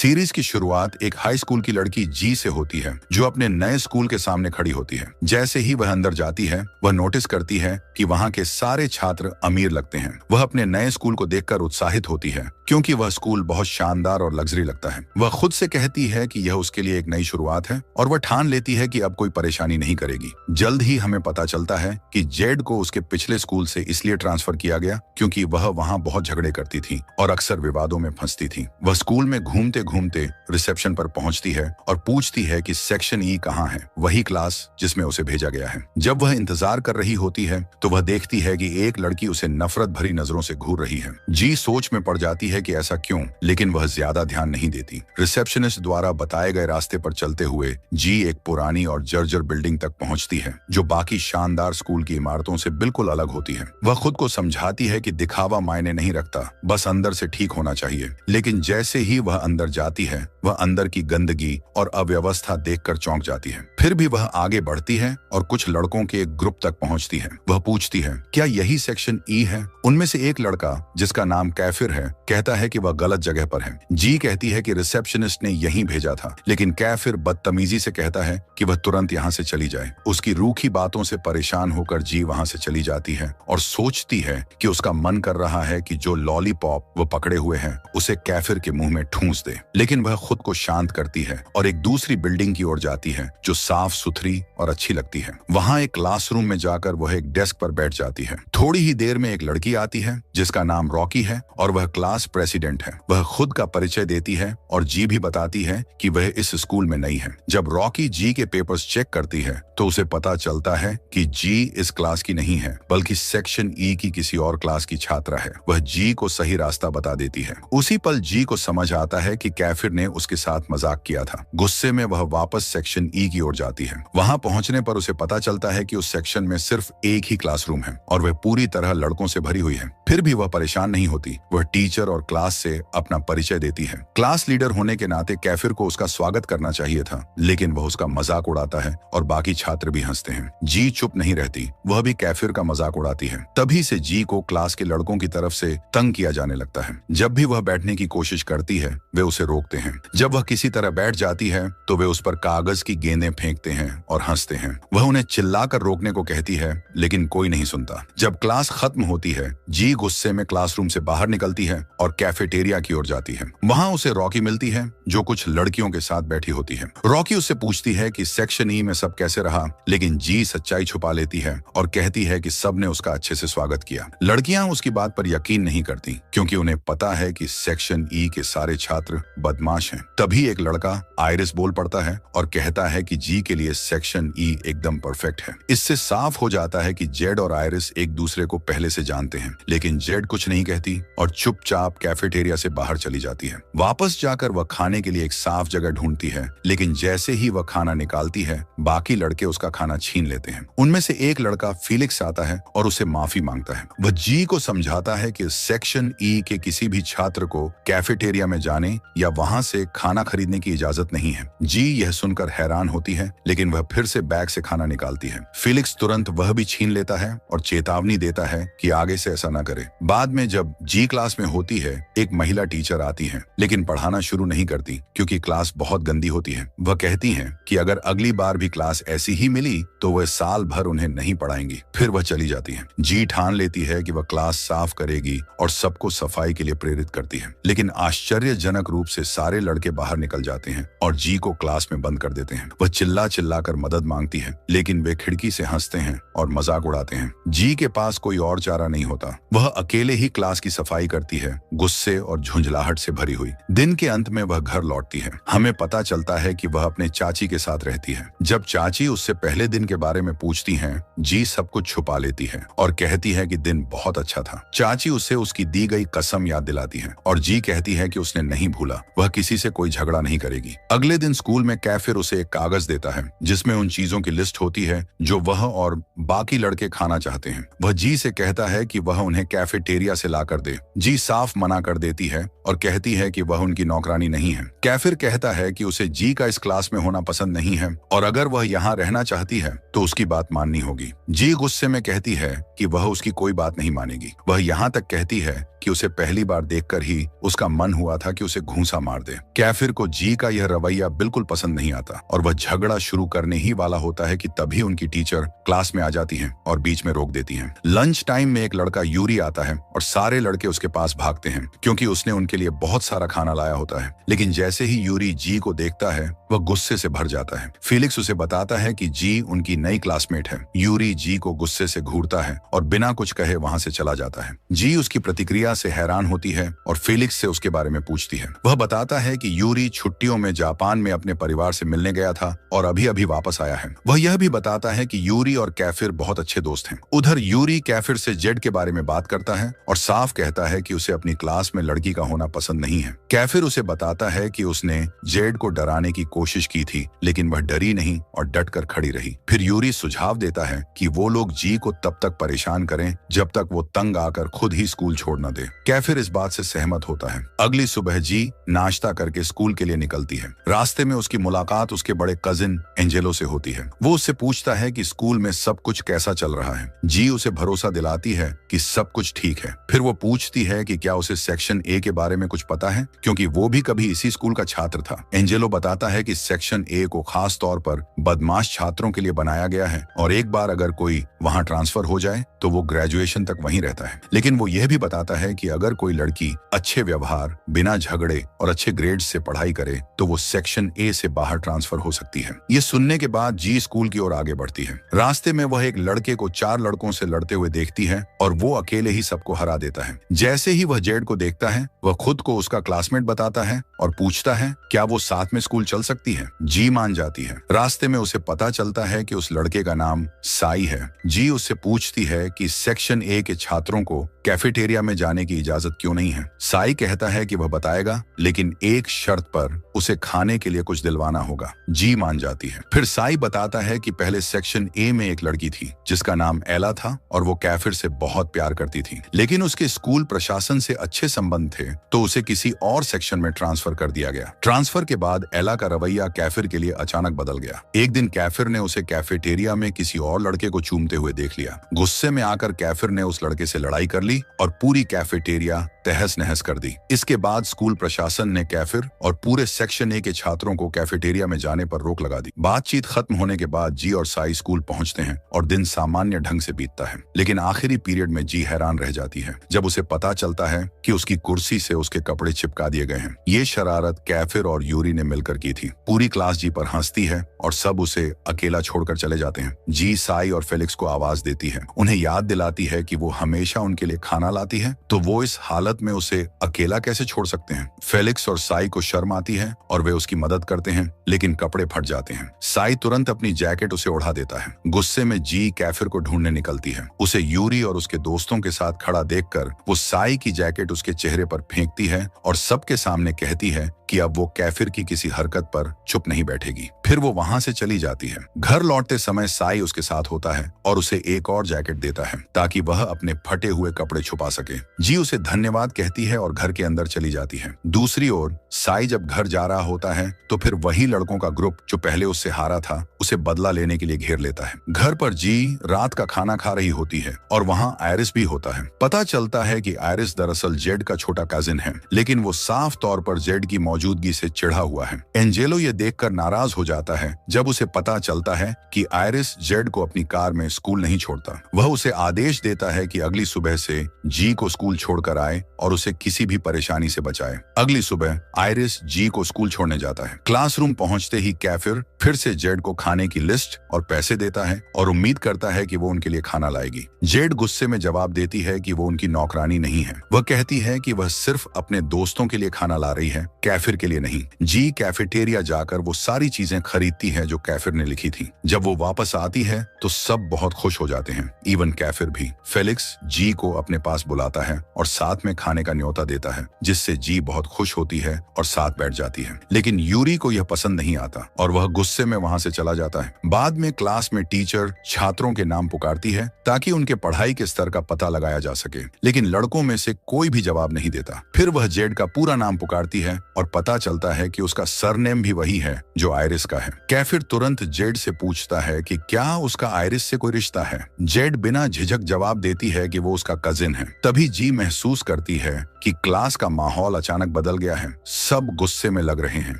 Series की शुरुआत एक हाई स्कूल की लड़की जी से होती है जो अपने नए स्कूल के सामने खड़ी होती है। जैसे ही वह अंदर जाती है वह नोटिस करती है कि वहाँ के सारे छात्र अमीर लगते हैं। वह अपने नए स्कूल को देखकर उत्साहित होती है क्योंकि वह स्कूल बहुत शानदार और लग्जरी लगता है। वह खुद से कहती है कि यह उसके लिए एक नई शुरुआत है और वह ठान लेती है कि अब कोई परेशानी नहीं करेगी। जल्द ही हमें पता चलता है कि जेड को उसके पिछले स्कूल से इसलिए ट्रांसफर किया गया क्योंकि वह वहाँ बहुत झगड़े करती थी और अक्सर विवादों में फंसती थी। वह स्कूल में घूमते घूमते रिसेप्शन पर पहुंचती है और पूछती है कि सेक्शन ई कहाँ है, वही क्लास जिसमें उसे भेजा गया है। जब वह इंतजार कर रही होती है तो वह देखती है कि एक लड़की उसे नफरत भरी नजरों से घूर रही है। जी सोच में पड़ जाती है कि ऐसा क्यों, लेकिन वह ज्यादा ध्यान नहीं देती। रिसेप्शनिस्ट द्वारा बताए गए रास्ते पर चलते हुए जी एक पुरानी और जर्जर बिल्डिंग तक पहुंचती है जो बाकी शानदार स्कूल की इमारतों से बिल्कुल अलग होती है। वह खुद को समझाती है कि दिखावा मायने नहीं रखता, बस अंदर से ठीक होना चाहिए। लेकिन जैसे ही वह अंदर जाती है वह अंदर की गंदगी और अव्यवस्था देखकर चौंक जाती है। फिर भी वह आगे बढ़ती है और कुछ लड़कों के एक ग्रुप तक पहुंचती है। वह पूछती है क्या यही सेक्शन ई है। उनमें से एक लड़का जिसका नाम कैफिर है कहता है कि वह गलत जगह पर है। जी कहती है कि रिसेप्शनिस्ट ने यहीं भेजा था, लेकिन कैफिर बदतमीजी से कहता है कि वह तुरंत यहाँ से चली जाए। उसकी रूखी बातों से परेशान होकर जी वहाँ से चली जाती है और सोचती है कि उसका मन कर रहा है कि जो लॉलीपॉप वो पकड़े हुए हैं उसे कैफिर के मुंह में ठूंस दे। लेकिन वह खुद को शांत करती है और एक दूसरी बिल्डिंग की ओर जाती है जो साफ सुथरी और अच्छी लगती है। वहाँ एक क्लासरूम में जाकर वह एक डेस्क पर बैठ जाती है। थोड़ी ही देर में एक लड़की आती है जिसका नाम रॉकी है और वह क्लास प्रेसिडेंट है। वह खुद का परिचय देती है और जी भी बताती है कि वह इस स्कूल में नई है। जब रॉकी जी के पेपर्स चेक करती है तो उसे पता चलता है कि जी इस क्लास की नहीं है बल्कि सेक्शन ई की किसी और क्लास की छात्रा है। वह जी को सही रास्ता बता देती है। उसी पल जी को समझ आता है कि कैफिर ने उसके साथ मजाक किया था। गुस्से में वह वापस सेक्शन ई की ओर जाती है। वहां पहुंचने पर उसे पता चलता है कि उस सेक्शन में सिर्फ एक ही क्लासरूम है और वह पूरी तरह लड़कों से भरी हुई है। फिर भी वह परेशान नहीं होती। वह टीचर और क्लास से अपना परिचय देती है। क्लास लीडर होने के नाते कैफिर को उसका स्वागत करना चाहिए था, लेकिन वह उसका मजाक उड़ाता है और बाकी छात्र भी हंसते हैं। जी चुप नहीं रहती, वह भी कैफिर का मजाक उड़ाती है। तभी से जी को क्लास के लड़कों की तरफ से तंग किया जाने लगता है। जब भी वह बैठने की कोशिश करती है वे उसे रोकते हैं। जब वह किसी तरह बैठ जाती है तो वे उस पर कागज की गेंदें फेंकते हैं और हंसते हैं। वह उन्हें चिल्लाकर रोकने को कहती है लेकिन कोई नहीं सुनता। जब क्लास खत्म होती है जी गुस्से में क्लासरूम से बाहर निकलती है और कैफेटेरिया की ओर जाती है। वहां उसे रॉकी मिलती है जो कुछ लड़कियों के साथ बैठी होती है। रॉकी उससे पूछती है कि सेक्शन ई में सब कैसे रहा, लेकिन जी सच्चाई छुपा लेती है और कहती है कि सबने उसका अच्छे से स्वागत किया। लड़कियां उसकी बात पर यकीन नहीं करती क्योंकि उन्हें पता है कि सेक्शन ई के सारे छात्र बदमाश हैं। तभी एक लड़का आयरिस बोल पड़ता है और कहता है कि जी के लिए सेक्शन ई एकदम परफेक्ट है। इससे साफ हो जाता है कि जेड और आयरिस एक दूसरे को पहले से जानते हैं, लेकिन जेड कुछ नहीं कहती और चुपचाप कैफेटेरिया से बाहर चली जाती है। वापस जाकर वह खाने के लिए एक साफ जगह ढूंढती है, लेकिन जैसे ही वह खाना निकालती है बाकी लड़के उसका खाना छीन लेते हैं। उनमें से एक लड़का फिलिक्स आता है और उसे माफी मांगता है। वह जी को समझाता है कि सेक्शन ई के किसी भी छात्र को कैफेटेरिया में जाने या वहां से खाना खरीदने की इजाजत नहीं है। जी यह सुनकर हैरान होती है, लेकिन वह फिर से बैग से खाना निकालती है। फिलिक्स तुरंत वह भी छीन लेता है और चेतावनी देता है कि आगे से ऐसा न करे। बाद में जब जी क्लास में होती है एक महिला टीचर आती है, लेकिन पढ़ाना शुरू नहीं करती क्योंकि क्लास बहुत गंदी होती है। वह कहती है कि अगर अगली बार भी क्लास ऐसी ही मिली तो वह साल भर उन्हें नहीं पढ़ाएंगी। फिर वह चली जाती है। जी ठान लेती है कि वह क्लास साफ करेगी और सबको सफाई के लिए प्रेरित करती है, लेकिन आश्चर्यजनक रूप से सारे लड़के बाहर निकल जाते हैं और जी को क्लास में बंद कर देते हैं। वह चिल्ला चिल्लाकर मदद मांगती है, लेकिन वे खिड़की से हंसते हैं और मजाक उड़ाते हैं। जी के पास कोई और चारा नहीं होता। वह अकेले ही क्लास की सफाई करती है, गुस्से और झुंझलाहट से भरी हुई। दिन के अंत में वह घर लौटती है। हमें पता चलता है कि वह अपने चाची के साथ रहती है। जब चाची उससे पहले दिन के बारे में पूछती हैं, जी सब कुछ छुपा लेती है और कहती है कि दिन बहुत अच्छा था। चाची उसे उसकी दी गई कसम याद दिलाती है और जी कहती है कि उसने नहीं भूला, वह किसी से कोई झगड़ा नहीं करेगी। अगले दिन स्कूल में कैफिर उसे एक कागज देता है जिसमें उन चीजों की लिस्ट होती है जो वह और बाकी लड़के खाना चाहते हैं। वह जी से कहता है कि वह उन्हें कैफेटेरिया से ला कर दे। जी साफ मना कर देती है और कहती है कि वह उनकी नौकरानी नहीं है। कैफिर कहता है कि उसे जी का इस क्लास में होना पसंद नहीं है और अगर वह यहाँ रहना चाहती है तो उसकी बात माननी होगी। जी गुस्से में कहती है कि वह उसकी कोई बात नहीं मानेगी। वह यहाँ तक कहती है कि उसे पहली बार देखकर ही उसका मन हुआ था कि उसे घूंसा मार दे। कैफिर को जी का यह रवैया बिल्कुल पसंद नहीं आता और वह झगड़ा शुरू करने ही वाला होता है कि तभी उनकी टीचर क्लास में आ जाती हैं और बीच में रोक देती हैं। लंच टाइम में एक लड़का यूरी आता है और सारे लड़के उसके पास भागते हैं क्योंकि उसने उनके लिए बहुत सारा खाना लाया होता है। लेकिन जैसे ही यूरी जी को देखता है वह गुस्से से भर जाता है। फेलिक्स उसे बताता है कि जी उनकी नई क्लासमेट है। यूरी जी को गुस्से से घूरता है और बिना कुछ कहे वहां से चला जाता है। जी उसकी प्रतिक्रिया से हैरान होती है और फेलिक्स से उसके बारे में पूछती है। वह बताता है कि यूरी छुट्टियों में जापान में अपने परिवार से मिलने गया था और अभी अभी वापस आया है। वह यह भी बताता है कि यूरी और कैफिर बहुत अच्छे दोस्त हैं। उधर यूरी कैफिर से जेड के बारे में बात करता है और साफ कहता है कि उसे अपनी क्लास में लड़की का होना पसंद नहीं है। कैफिर उसे बताता है कि उसने जेड को डराने की कोशिश की थी लेकिन वह डरी नहीं और डट कर खड़ी रही। फिर यूरी सुझाव देता है कि वो लोग जी को तब तक परेशान करें जब तक वो तंग आकर खुद ही स्कूल छोड़ न दे। कैफिर इस बात से सहमत होता है। अगली सुबह जी नाश्ता करके स्कूल के लिए निकलती है। रास्ते में उसकी मुलाकात उसके बड़े कजिन एंजेलो से होती है। वो उससे पूछता है कि स्कूल में सब कुछ कैसा चल रहा है। जी उसे भरोसा दिलाती है कि सब कुछ ठीक है। फिर वो पूछती है कि क्या उसे सेक्शन ए के बारे में कुछ पता है क्योंकि वो भी कभी इसी स्कूल का छात्र था। एंजेलो बताता है कि सेक्शन ए को खास तौर पर बदमाश छात्रों के लिए बनाया गया है और एक बार अगर कोई वहां ट्रांसफर हो जाए तो वो ग्रेजुएशन तक वहीं रहता है। लेकिन वो यह भी बताता है कि अगर कोई लड़की अच्छे व्यवहार, बिना झगड़े और अच्छे ग्रेड्स से पढ़ाई करे तो वो सेक्शन ए से बाहर ट्रांसफर हो सकती है। ये सुनने के बाद जी स्कूल की ओर आगे बढ़ती है। रास्ते में वह एक लड़के को 4 लड़कों से लड़ते हुए देखती है और वो अकेले ही सबको हरा देता है। जैसे ही वह जेड को देखता है वह खुद को उसका क्लासमेट बताता है और पूछता है क्या वो साथ में स्कूल चल सकती है। जी मान जाती है। रास्ते में उसे पता चलता है कि उस लड़के का नाम साई है। जी उससे पूछती है कि सेक्शन ए के छात्रों को कैफेटेरिया में जाने की इजाजत क्यों नहीं है। साई कहता है कि वह बताएगा लेकिन एक शर्त पर उसे खाने के लिए कुछ दिलवाना होगा। जी मान जाती है। फिर साई बताता है कि पहले सेक्शन ए में एक लड़की थी जिसका नाम एला था और वो कैफिर से बहुत प्यार करती थी लेकिन उसके स्कूल प्रशासन से अच्छे संबंध थे तो उसे किसी और सेक्शन में ट्रांसफर कर दिया गया। ट्रांसफर के बाद एला का रवैया कैफिर के लिए अचानक बदल गया। एक दिन कैफिर ने उसे कैफेटेरिया में किसी और लड़के को चूमते हुए देख लिया। गुस्से में आकर कैफिर ने उस लड़के से लड़ाई कर ली और पूरी कैफेटेरिया तहस नहस कर दी। इसके बाद स्कूल प्रशासन ने कैफिर और पूरे सेक्शन ए के छात्रों को कैफेटेरिया में जाने पर रोक लगा दी। बातचीत खत्म होने के बाद जी और साई स्कूल पहुंचते हैं और दिन सामान्य ढंग से बीतता है। लेकिन आखिरी पीरियड में जी हैरान रह जाती है जब उसे पता चलता है कि उसकी कुर्सी से उसके कपड़े चिपका दिए गए हैं। ये शरारत कैफिर और यूरी ने मिलकर की थी। पूरी क्लास जी पर हंसती है और सब उसे अकेला छोड़कर चले जाते हैं। जी साई और फेलिक्स को आवाज देती है, उन्हें याद दिलाती है कि वो हमेशा उनके लिए खाना लाती है तो वो इस हालत में उसे अकेला कैसे छोड़ सकते हैं। फेलिक्स और साई को शर्म आती है और वे उसकी मदद करते हैं लेकिन कपड़े फट जाते हैं। साई तुरंत अपनी जैकेट उसे उड़ा देता है। गुस्से में जी कैफिर को ढूंढने निकलती है। उसे यूरी और उसके दोस्तों के साथ खड़ा देखकर वो साई की जैकेट उसके चेहरे पर फेंकती है और सबके सामने कहती है कि अब वो कैफिर की किसी हरकत पर चुप नहीं बैठेगी। फिर वो वहां से चली जाती है। घर लौटते समय साई उसके साथ होता है और उसे एक और जैकेट देता है ताकि वह अपने फटे हुए कपड़े छुपा सके। जी उसे धन्यवाद कहती है और घर के अंदर चली जाती है। दूसरी ओर साई जब घर जा रहा होता है तो फिर वही लड़कों का ग्रुप जो पहले उससे हारा था उसे बदला लेने के लिए घेर लेता है। घर पर जी रात का खाना खा रही होती है और वहाँ आयरिस भी होता है। पता चलता है कि आयरिस दरअसल जेड का छोटा कजिन है लेकिन वो साफ तौर पर जेड की मौजूदगी से चिढ़ा हुआ है। एंजेलो ये देखकर नाराज हो जाता है जब उसे पता चलता है कि आयरिस जेड को अपनी कार में स्कूल नहीं छोड़ता। वह उसे आदेश देता है कि अगली सुबह से जी को स्कूल छोड़कर आए और उसे किसी भी परेशानी से बचाए। अगली सुबह आयरिस जी को स्कूल छोड़ने जाता है। क्लासरूम पहुंचते ही कैफिर फिर से जेड को खाने की लिस्ट और पैसे देता है और उम्मीद करता है कि वो उनके लिए खाना लाएगी। जेड गुस्से में जवाब देती है कि वो उनकी नौकरानी नहीं है। वह कहती है कि वह सिर्फ अपने दोस्तों के लिए खाना ला रही है, कैफिर के लिए नहीं। जी कैफेटेरिया जाकर वो सारी चीजें खरीदती है जो कैफिर ने लिखी थी। जब वो वापस आती है तो सब बहुत खुश हो जाते हैं, इवन कैफिर भी। फेलिक्स जी को अपने पास बुलाता है और साथ में खाने का न्योता देता है जिससे जी बहुत खुश होती है और साथ बैठ जाती है। लेकिन यूरी को यह पसंद नहीं आता और वह गुस्से में वहां से चला जाता है। बाद में क्लास में टीचर छात्रों के नाम पुकारती है ताकि उनके पढ़ाई के स्तर का पता लगाया जा सके लेकिन लड़कों में से कोई भी जवाब नहीं देता। फिर वह जेड का पूरा नाम पुकारती है और पता चलता है कि उसका सरनेम भी वही है जो आयरिस का है। कैफिर तुरंत जेड से पूछता है कि क्या उसका आयरिस से कोई रिश्ता है। जेड बिना झिझक जवाब देती है कि वो उसका कजिन है। तभी जी महसूस करती है कि क्लास का माहौल अचानक बदल गया है। सब गुस्से में लग रहे हैं।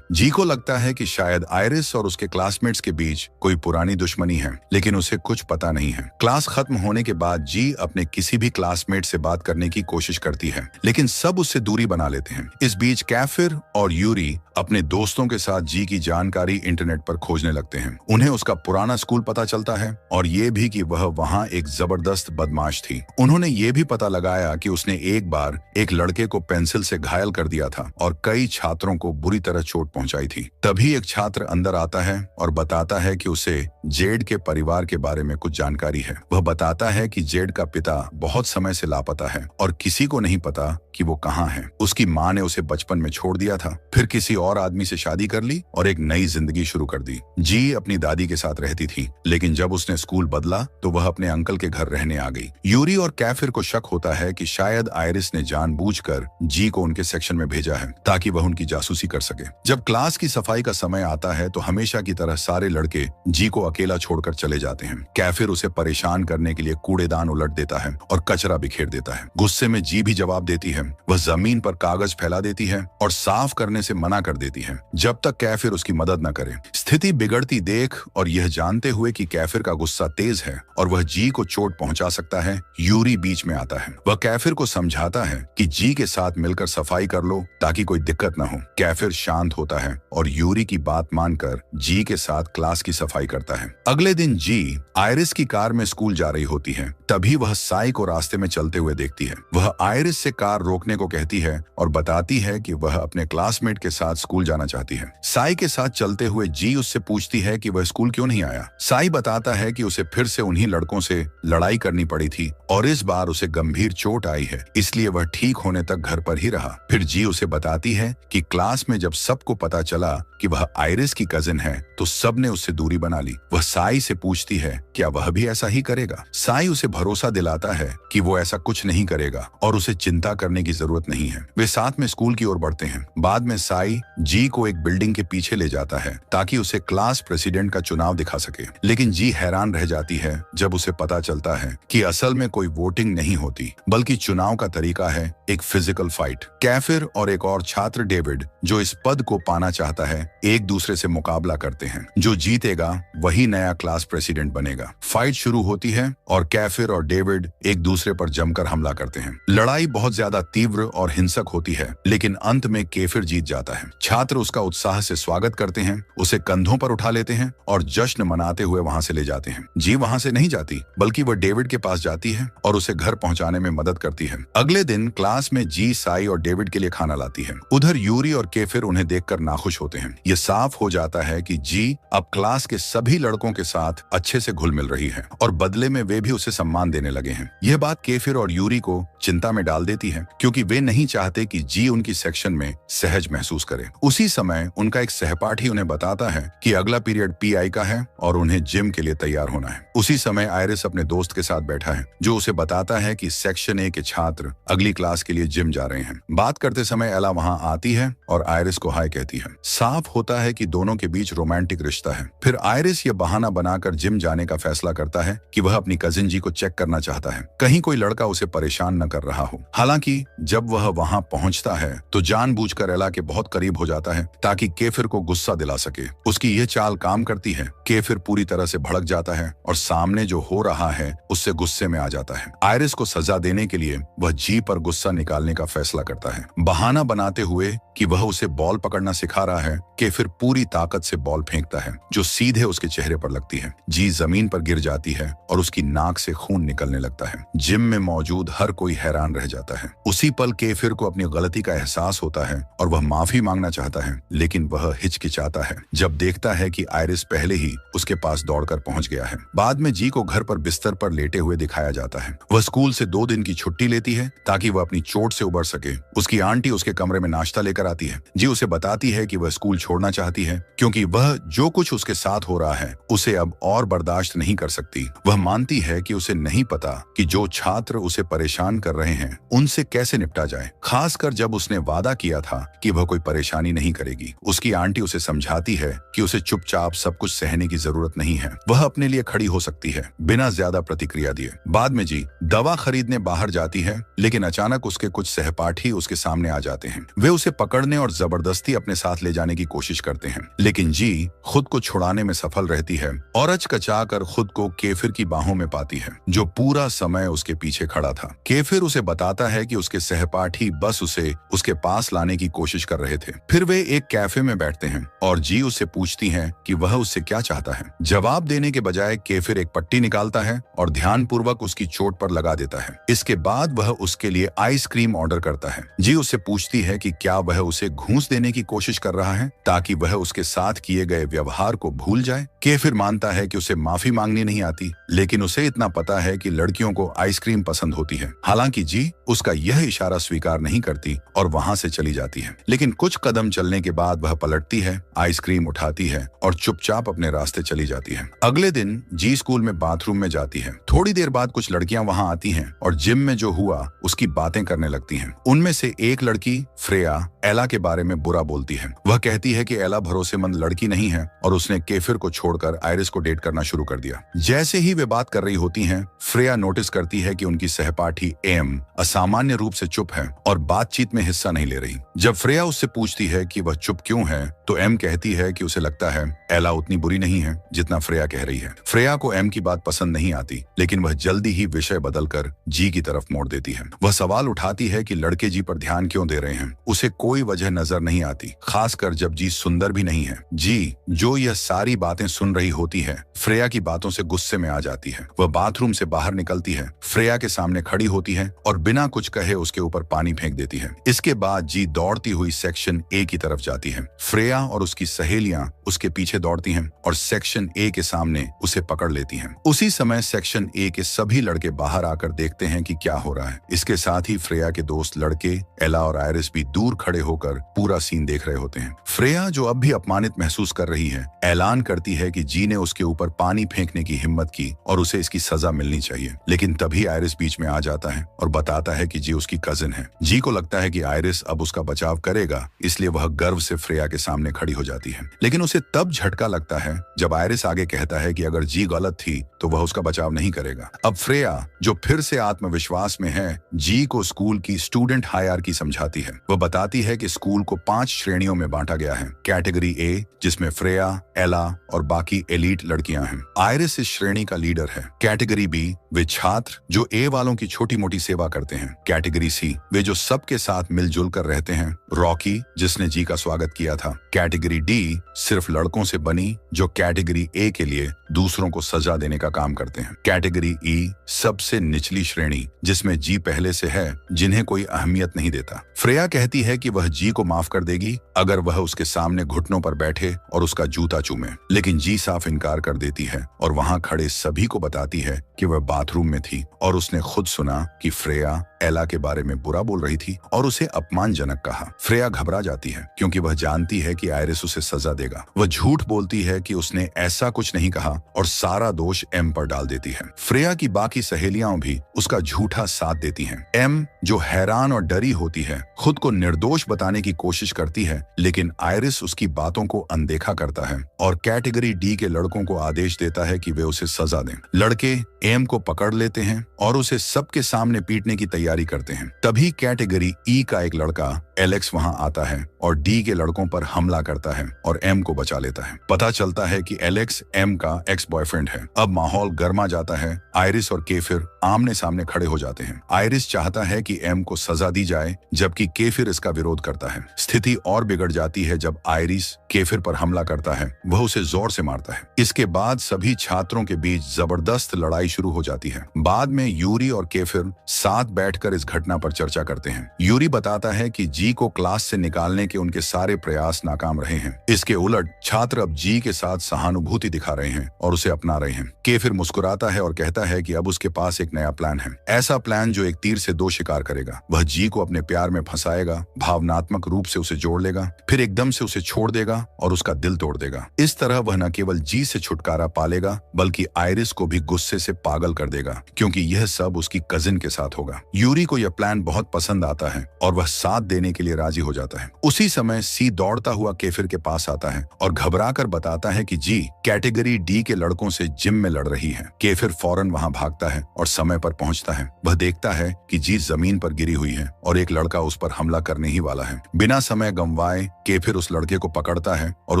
जी को लगता है कि शायद आयरिस और उसके क्लासमेट्स के बीच कोई पुरानी दुश्मनी है, लेकिन उसे कुछ पता नहीं है। क्लास खत्म होने के बाद जी अपने किसी भी क्लासमेट से बात करने की कोशिश करती है, लेकिन सब उससे दूरी बना लेते हैं। इस बीच कैफिर और यूरी अपने दोस्तों के साथ जी की जानकारी इंटरनेट पर खोजने लगते हैं। उन्हें उसका पुराना स्कूल पता चलता है और ये भी कि वह वहाँ एक जबरदस्त बदमाश थी। उन्होंने ये भी पता लगाया कि उसने एक बार एक लड़के को पेंसिल से घायल कर दिया था और कई छात्रों को बुरी तरह चोट पहुंचाई थी। तभी एक छात्र अंदर आता है और बताता है कि उसे जेड के परिवार के बारे में कुछ जानकारी है। वह बताता है कि जेड का पिता बहुत समय से लापता है और किसी को नहीं पता कि वो कहाँ है। उसकी माँ ने उसे बचपन में छोड़ दिया था, फिर किसी और आदमी से शादी कर ली और एक नई जिंदगी शुरू कर दी। जी अपनी दादी के साथ रहती थी, लेकिन जब उसने स्कूल बदला तो वह अपने अंकल के घर रहने आ गई। यूरी और कैफिर को शक होता है कि शायद आयरिस ने जानबूझकर जी को उनके सेक्शन में भेजा है ताकि वह उनकी जासूसी कर सके। जब क्लास की सफाई का समय आता है तो हमेशा की तरह सारे लड़के जी को अकेला छोड़कर चले जाते हैं। कैफिर उसे परेशान करने के लिए कूड़ेदान उलट देता है और कचरा बिखेर देता है। गुस्से में जी भी जवाब देती है। वह जमीन पर कागज फैला देती है और साफ करने से मना कर देती है जब तक कैफिर उसकी मदद न करे। स्थिति बिगड़ती देख और यह जानते हुए कि कैफिर का गुस्सा तेज है और वह जी को चोट पहुंचा सकता है, यूरी बीच में आता है। वह कैफिर को समझाता है कि जी के साथ मिलकर सफाई कर लो ताकि कोई दिक्कत न हो। कैफिर शांत होता है और यूरी की बात मानकर जी के साथ क्लास की सफाई करता है। अगले दिन जी आयरिस की कार में स्कूल जा रही होती है। तभी वह साई को रास्ते में चलते हुए देखती है। वह आयरिस से कार रोकने को कहती है और बताती है कि वह अपने क्लासमेट के साथ स्कूल जाना चाहती है। साई के साथ चलते हुए जी उससे पूछती है कि वह स्कूल क्यों नहीं आया। साई बताता है कि उसे फिर से उन्हीं लड़कों से लड़ाई करनी पड़ी थी और इस बार उसे गंभीर चोट आई है, इसलिए वह ठीक होने तक घर पर ही रहा। फिर जी उसे बताती है कि क्लास में जब सबको पता चला कि वह आयरिस की कजिन है तो सबने उससे दूरी बना ली। वह साई से पूछती है क्या वह भी ऐसा ही करेगा। साई उसे भरोसा दिलाता है कि वो ऐसा कुछ नहीं करेगा और उसे चिंता करने की जरूरत नहीं है। वे साथ में स्कूल की ओर बढ़ते हैं। बाद में साई जी को एक बिल्डिंग के पीछे ले जाता है ताकि उसे क्लास प्रेसिडेंट का चुनाव दिखा सके, लेकिन जी हैरान रह जाती है जब उसे पता चलता है कि असल में कोई वोटिंग नहीं होती बल्कि चुनाव का तरीका है एक फिजिकल फाइट। कैफिर और एक और छात्र डेविड जो इस पद को पाना चाहता है एक दूसरे से मुकाबला करते हैं। जो जीतेगा वही नया क्लास प्रेसिडेंट बनेगा। फाइट शुरू होती है और कैफिर और डेविड एक दूसरे पर जमकर हमला करते हैं। लड़ाई बहुत ज्यादा तीव्र और हिंसक होती है, लेकिन अंत में कैफिर जीत जाता है। छात्र उसका उत्साह से स्वागत करते हैं, उसे कंधों पर उठा लेते हैं और जश्न मनाते हुए वहां से ले जाते हैं। जी वहां से नहीं जाती बल्कि वह डेविड के पास जाती है और उसे घर पहुंचाने में मदद करती है। अगले दिन क्लास में जी साई और डेविड के लिए खाना लाती है। उधर यूरी और कैफिर उन्हें देखकर नाखुश होते हैं। ये साफ हो जाता है कि जी अब क्लास के सभी लड़कों के साथ अच्छे से घुल मिल रही है और बदले में वे भी उसे सम्मान देने लगे हैं। यह बात कैफिर और यूरी को चिंता में डाल देती है क्योंकि वे नहीं चाहते कि जी उनकी सेक्शन में सहज महसूस करे। उसी समय उनका एक सहपाठी उन्हें बताता है कि अगला पीरियड पीआई का है और उन्हें जिम के लिए तैयार होना है। उसी समय आयरिस अपने दोस्त के साथ बैठा है जो उसे बताता है कि सेक्शन ए के छात्र अगली क्लास के लिए जिम जा रहे हैं। बात करते समय एला वहां आती है और आयरिस को हाय कहती है। साफ होता है कि दोनों के बीच रोमांटिक रिश्ता है। फिर आयरिस ये बहाना बनाकर जिम जाने का फैसला करता है कि वह अपनी कजिन जी को चेक करना चाहता है, कहीं कोई लड़का उसे परेशान न कर रहा हो। हालांकि जब वह वहां पहुंचता है तो जानबूझकर एला के बहुत करीब हो जाता है ताकि कैफिर को गुस्सा दिला सके। उसकी यह चाल काम करती है। कैफिर पूरी तरह से भड़क जाता है और सामने जो हो रहा है उससे गुस्से में आ जाता है। आयरिस को सजा देने के लिए वह जी पर गुस्सा निकालने का फैसला करता है। बहाना बनाते हुए कि वह उसे बॉल पकड़ना सिखा रहा है, कैफिर पूरी ताकत से बॉल फेंकता है जो सीधे उसके चेहरे पर लगती है। जी जमीन पर गिर जाती है और उसकी नाक से खून निकलने लगता है। जिम में मौजूद हर कोई हैरान रह जाता है। उसी पल कैफिर को अपनी गलती का एहसास होता है और वह माफी मांगना चाहता है, लेकिन वह हिचकिचाता है जब देखता है कि आयरिस पहले ही उसके पास दौड़कर पहुंच गया है। बाद में जी को घर पर बिस्तर पर लेटे हुए दिखाया जाता है। वह स्कूल से 2 दिन की छुट्टी लेती है ताकि वह अपनी चोट से उबर सके। उसकी आंटी उसके कमरे में नाश्ता लेकर आती है। जी उसे बताती है कि वह स्कूल छोड़ना चाहती है क्योंकि वह जो कुछ उसके साथ हो रहा है उसे अब और बर्दाश्त नहीं कर सकती। वह मानती है कि उसे नहीं पता कि जो छात्र उसे परेशान कर रहे हैं उनसे कैसे निपटा जाए, खासकर जब उसने वादा किया था कि वह कोई परेशानी शैतानी नहीं करेगी। उसकी आंटी उसे समझाती है कि उसे चुपचाप सब कुछ सहने की जरूरत नहीं है, वह अपने लिए खड़ी हो सकती है बिना ज्यादा प्रतिक्रिया दिए। बाद में जी दवा खरीदने बाहर जाती है, लेकिन अचानक उसके कुछ सहपाठी उसके सामने आ जाते हैं। वे उसे पकड़ने और जबरदस्ती अपने साथ ले जाने की कोशिश करते हैं, लेकिन जी खुद को छुड़ाने में सफल रहती है और अचकचा कर खुद को केफिर की बाहों में पाती है, जो पूरा समय उसके पीछे खड़ा था। केफिर उसे बताता है कि उसके सहपाठी बस उसे उसके पास लाने की कोशिश कर रहे थे। फिर वे एक कैफे में बैठते हैं और जी उससे पूछती है कि वह उससे क्या चाहता है। जवाब देने के बजाय केफिर एक पट्टी निकालता है और ध्यानपूर्वक उसकी चोट पर लगा देता है। इसके बाद वह उसके लिए आइसक्रीम ऑर्डर करता है। जी उससे पूछती है कि क्या वह उसे घूंस देने की कोशिश कर रहा है ताकि वह उसके साथ किए गए व्यवहार को भूल जाए। केफिर मानता है कि उसे माफी मांगनी नहीं आती, लेकिन उसे इतना पता है कि लड़कियों को आइसक्रीम पसंद होती है। हालांकि जी उसका यह इशारा स्वीकार नहीं करती और वहां से चली जाती है, लेकिन कुछ कदम चलने के बाद वह पलटती है, आइसक्रीम उठाती है और चुपचाप अपने रास्ते चली जाती है। अगले दिन जी स्कूल में बाथरूम में जाती है। थोड़ी देर बाद कुछ लड़कियां वहां आती हैं और जिम में जो हुआ उसकी बातें करने लगती हैं। उनमें से एक लड़की फ्रेया एला के बारे में बुरा बोलती है। वह कहती है कि एला भरोसेमंद लड़की नहीं है और उसने केफिर को छोड़कर आयरिस को डेट करना शुरू कर दिया। जैसे ही वे बात कर रही होती हैं, फ्रेया नोटिस करती है कि उनकी सहपाठी एम असामान्य रूप से चुप है और बातचीत में हिस्सा नहीं ले रही। जब फ्रेया उससे पूछती है कि वह चुप क्यों है, तो एम कहती है कि उसे लगता है एला उतनी बुरी नहीं है जितना फ्रेया कह रही है। फ्रेया को एम की बात पसंद नहीं आती, लेकिन वह जल्दी ही विषय बदलकर जी की तरफ मोड़ देती है। वह सवाल उठाती है कि लड़के जी पर ध्यान क्यों दे रहे हैं। उसे कोई वजह नजर नहीं आती, खासकर जब जी सुंदर भी नहीं है। जी जो यह सारी बातें सुन रही होती है, फ्रेया की बातों से गुस्से में आ जाती है। वह बाथरूम से बाहर निकलती है, फ्रेया के सामने खड़ी होती है और बिना कुछ कहे उसके ऊपर पानी फेंक देती है। इसके बाद जी दौड़ती हुई सेक्शन ए की तरफ जाती है। फ्रेया और उसकी सहेलियां उसके पीछे दौड़ती हैं और सेक्शन ए के सामने उसे पकड़ लेती हैं। उसी समय सेक्शन ए के सभी लड़के बाहर आकर देखते हैं कि क्या हो रहा है। इसके साथ ही फ्रेया के दोस्त लड़के एला और आयरिस भी दूर खड़े होकर पूरा सीन देख रहे होते हैं। फ्रेया जो अब भी अपमानित महसूस कर रही है, ऐलान करती है कि जी ने उसके ऊपर पानी फेंकने की हिम्मत की और उसे इसकी सजा मिलनी चाहिए। लेकिन तभी आयरिस बीच में आ जाता है और बताता है कि जी उसकी कजिन है। जी को लगता है कि आयरिस अब उसका बचाव करेगा, इसलिए वह गर्व से फ्रेया के सामने खड़ी हो जाती है। लेकिन उसे तब झटका लगता है जब आयरिस आगे कहता है कि अगर जी गलत थी तो वह उसका बचाव नहीं करेगा। अब फ्रेया जो फिर से आत्मविश्वास में है, जी को स्कूल की स्टूडेंट हायरार्की समझाती है। वह बताती है कि स्कूल को 5 श्रेणियों में बांटा गया है। कैटेगरी ए जिसमें फ्रेया, एला और बाकी एलीट लड़कियां हैं। आयरिस इस श्रेणी का लीडर है। कैटेगरी बी वे छात्र जो ए वालों की छोटी मोटी सेवा करते हैं। कैटेगरी सी वे जो सबके साथ मिलजुल कर रहते हैं। रॉकी जिसने जी का स्वागत किया था। कैटेगरी डी सिर्फ लड़कों से बनी जो कैटेगरी ए के लिए दूसरों को सजा देने का काम करते हैं। कैटेगरी ई सबसे निचली श्रेणी जिसमें जी पहले से है, जिन्हें कोई अहमियत नहीं देता। फ्रेया कहती है कि वह जी को माफ कर देगी अगर वह उसके सामने घुटनों पर बैठे और उसका जूता चूमे, लेकिन जी साफ इनकार कर देती है और वहां खड़े सभी को बताती है कि वह बाथरूम में थी और उसने खुद सुना कि फ्रेया एला के बारे में बुरा बोल रही थी और उसे अपमानजनक कहा। फ्रेया घबरा जाती है क्योंकि वह जानती है कि आयरिस उसे सजा देगा। वह झूठ बोलती है कि उसने ऐसा कुछ नहीं कहा और सारा दोष एम पर डाल देती है। फ्रेया की बाकी सहेलियां भी उसका झूठा साथ देती हैं। एम जो हैरान और डरी होती है, खुद को निर्दोष बताने की कोशिश करती है, लेकिन आयरिस उसकी बातों को अनदेखा करता है और कैटेगरी डी के लड़कों को आदेश देता है कि वे उसे सजा दें। लड़के एम को पकड़ लेते हैं और उसे सबके सामने पीटने की तैयारी करते हैं। तभी कैटेगरी ई का एक लड़का एलेक्स वहां आता है और डी के लड़कों पर हमला करता है और एम को बचा लेता है। पता चलता है कि एलेक्स एम का एक्स बॉयफ्रेंड है। अब माहौल गर्मा जाता है। आयरिस और केफिर आमने सामने खड़े हो जाते हैं। आयरिस चाहता है कि एम को सजा दी जाए, जबकि केफिर इसका विरोध करता है। स्थिति और बिगड़ जाती है जब आयरिस केफिर पर हमला करता है। वह उसे जोर से मारता है। इसके बाद सभी छात्रों के बीच जबरदस्त लड़ाई शुरू हो जाती है। बाद में यूरी और केफिर साथ बैठकर इस घटना पर चर्चा करते हैं। यूरी बताता है कि जी को क्लास से निकालने के उनके सारे प्रयास नाकाम रहे हैं। इसके उलट छात्र अब जी के साथ सहानुभूति दिखा रहे हैं और उसे अपना रहे हैं। केफिर मुस्कुराता है और कहता है कि अब उसके पास एक नया प्लान है, ऐसा प्लान जो एक तीर से 2 शिकार करेगा। वह जी को अपने प्यार में फंसाएगा, भावनात्मक रूप से उसे जोड़ लेगा, फिर एकदम से उसे छोड़ देगा और उसका दिल तोड़ देगा। इस तरह वह न केवल जी से छुटकारा पालेगा, बल्कि आयरिस को भी गुस्से से पागल कर देगा, क्योंकि यह सब उसकी कजिन के साथ होगा। यूरी को यह प्लान बहुत पसंद आता है और वह साथ देने के के लिए राजी हो जाता है। उसी समय सी दौड़ता हुआ केफिर के पास आता है और घबराकर बताता है कि जी कैटेगरी डी के लड़कों से जिम में लड़ रही है। केफिर फौरन वहां भागता है और समय पर पहुंचता है। वह देखता है कि जी जमीन पर गिरी हुई है और एक लड़का उस पर हमला करने ही वाला है। बिना समय गंवाए केफिर उस लड़के को पकड़ता है और